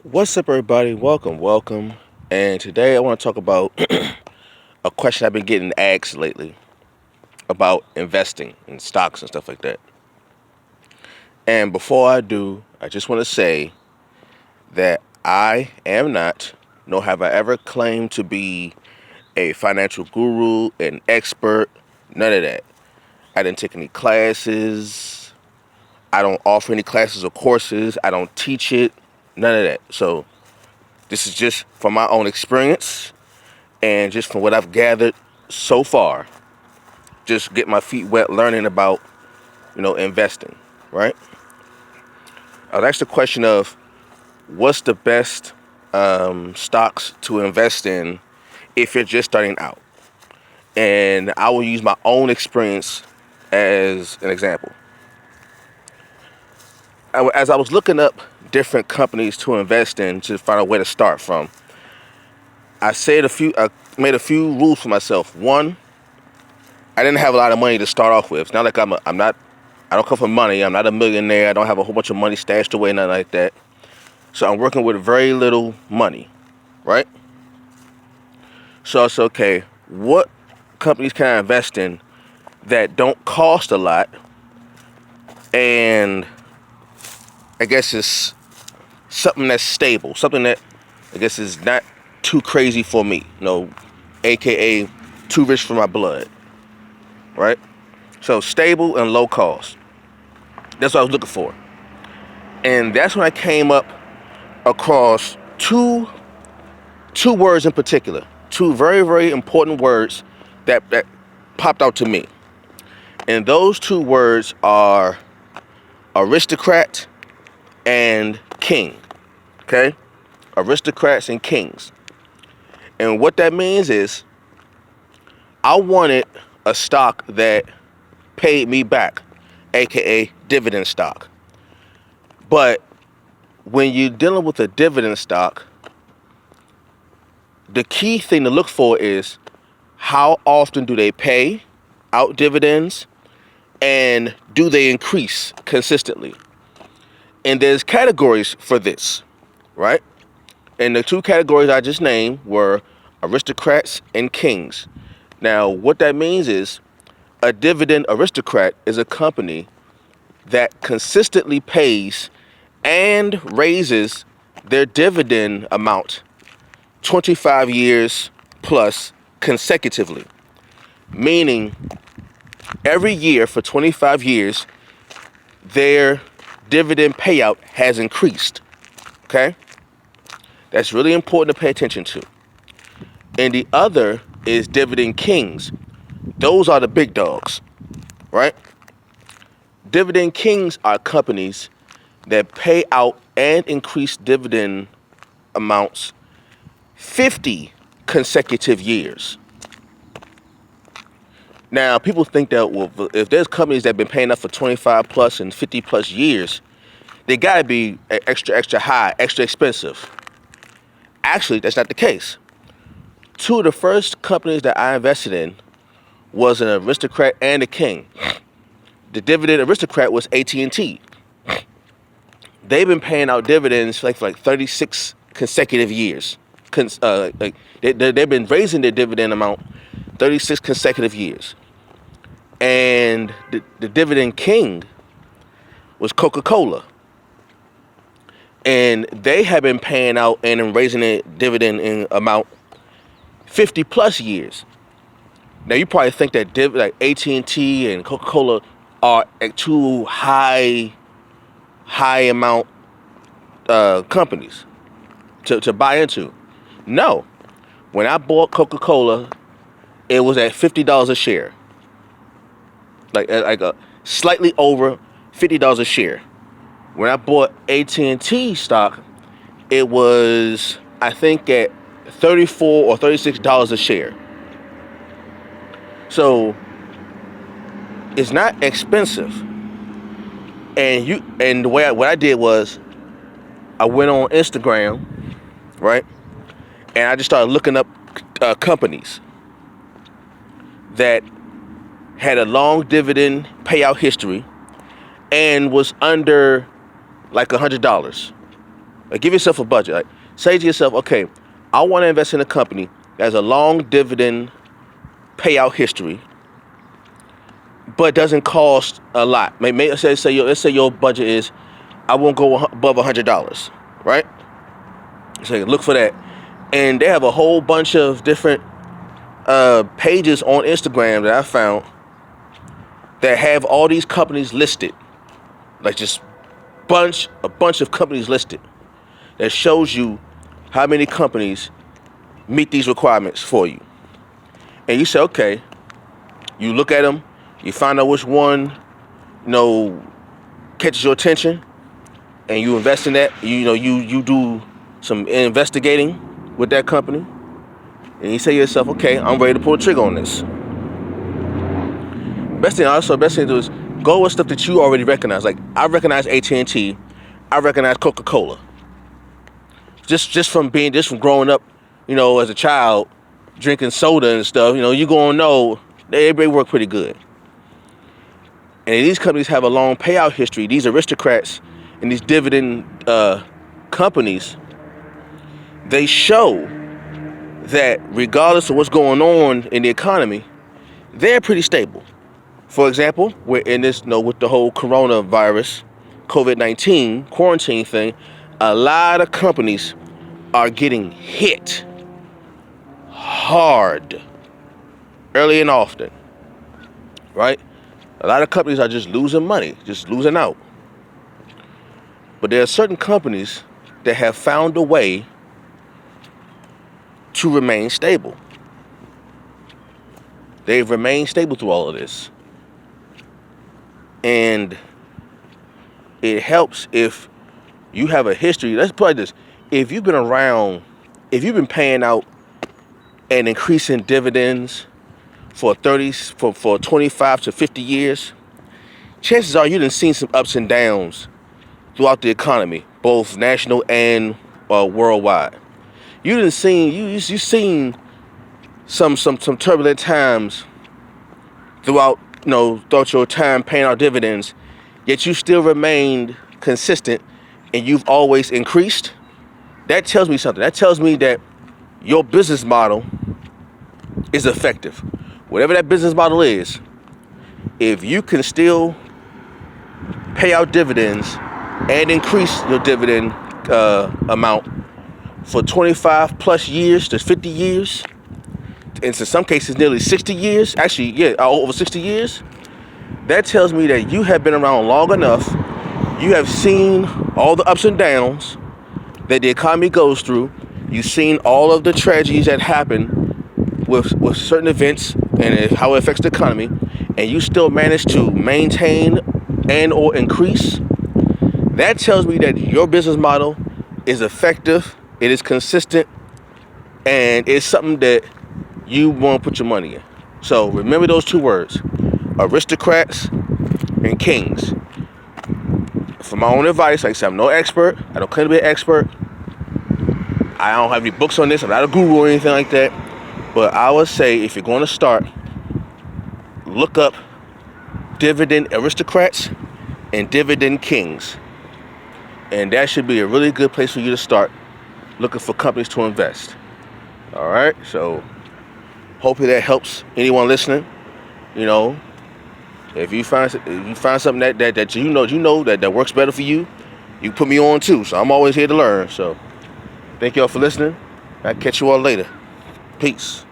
What's up, everybody? Welcome. And today I want to talk about a question I've been getting asked lately about investing in stocks and stuff like that. And before I do, I just want to say that I am not, nor have I ever claimed to be a financial guru, an expert, none of that. I didn't take any classes. I don't offer any classes or courses. I don't teach it, none of that. So this is just from my own experience and just from what I've gathered so far, just get my feet wet learning about, investing, right? I was asked the question of what's the best stocks to invest in if you're just starting out. And I will use my own experience as an example. As I was looking up different companies to invest in to find a way to start from, I made a few rules for myself. One, I didn't have a lot of money to start off with. It's not like I don't come from money. I'm not a millionaire. I don't have a whole bunch of money stashed away, nothing like that. So I'm working with very little money, right? So it's okay. What companies can I invest in that don't cost a lot, and I guess it's something that's stable, something that I guess is not too crazy for me, AKA too rich for my blood, right? So stable and low cost. That's what I was looking for. And that's when I came up across two words in particular, two very, very important words that popped out to me. And those two words are aristocrat and king. Okay? Aristocrats and kings. And what that means is I wanted a stock that paid me back, aka dividend stock. But when you're dealing with a dividend stock, the key thing to look for is how often do they pay out dividends and do they increase consistently? And there's categories for this, right? And the two categories I just named were aristocrats and kings. Now, what that means is a dividend aristocrat is a company that consistently pays and raises their dividend amount 25 years plus consecutively. Meaning, every year for 25 years, their dividend payout has increased. Okay? That's really important to pay attention to. And the other is dividend kings. Those are the big dogs, right? Dividend kings are companies that pay out and increase dividend amounts 50 consecutive years. Now, people think that, well, if there's companies that have been paying up for 25 plus and 50 plus years, they gotta be extra high, extra expensive. Actually, that's not the case. Two of the first companies that I invested in was an aristocrat and a king. The dividend aristocrat was AT&T. They've been paying out dividends for like 36 consecutive years. They've been raising their dividend amount 36 consecutive years. And the dividend king was Coca-Cola. And they have been paying out and raising their dividend in amount 50 plus years. Now you probably think that like AT&T and Coca-Cola are at two high amount companies to buy into. No, when I bought Coca-Cola, it was at $50 a share, like a slightly over $50 a share. When I bought AT&T stock, it was I think at $34 or $36 a share. So it's not expensive. And what I did was I went on Instagram, right? And I just started looking up companies that had a long dividend payout history and was under like $100. Like, give yourself a budget. Like, say to yourself, okay, I want to invest in a company that has a long dividend payout history, but doesn't cost a lot. Let's say your budget is, I won't go above $100, right? So look for that. And they have a whole bunch of different pages on Instagram that I found that have all these companies listed, like just a bunch of companies listed, that shows you how many companies meet these requirements for you. And you say, okay, you look at them, you find out which one, catches your attention, and you invest in that. You do some investigating with that company, and you say to yourself, okay, I'm ready to pull the trigger on this. Best thing to do is go with stuff that you already recognize. Like, I recognize AT&T, I recognize Coca-Cola. Just from growing up, as a child, drinking soda and stuff, you're gonna know they work pretty good. And these companies have a long payout history. These aristocrats and these dividend companies, they show that regardless of what's going on in the economy, they're pretty stable. For example, we're in this, with the whole coronavirus, COVID-19 quarantine thing, a lot of companies are getting hit hard, early and often, right? A lot of companies are just losing money, just losing out. But there are certain companies that have found a way to remain stable. They've remained stable through all of this. And it helps if you have a history. Let's put it this. If you've been paying out and increasing dividends for 25 to 50 years, chances are you done seen some ups and downs throughout the economy, both national and worldwide. You've seen some turbulent times throughout your time paying out dividends, yet you still remained consistent and you've always increased. That tells me something. That tells me that your business model is effective. Whatever that business model is, if you can still pay out dividends and increase your dividend amount for 25 plus years to 50 years, and in some cases nearly 60 years, over 60 years, that tells me that you have been around long enough. You have seen all the ups and downs that the economy goes through. You've seen all of the tragedies that happen with certain events and how it affects the economy, and you still manage to maintain and or increase. That tells me that your business model is effective, it is consistent, and it's something that you want to put your money in. So remember those two words, aristocrats and kings. For my own advice, like I said, I'm no expert. I don't claim to be an expert. I don't have any books on this. I'm not a guru or anything like that. But I would say, if you're going to start, look up Dividend Aristocrats and Dividend Kings. And that should be a really good place for you to start looking for companies to invest. All right? So hopefully that helps anyone listening. If you find something that works better for you, you put me on too. So I'm always here to learn. So thank y'all for listening. I'll catch you all later. Peace.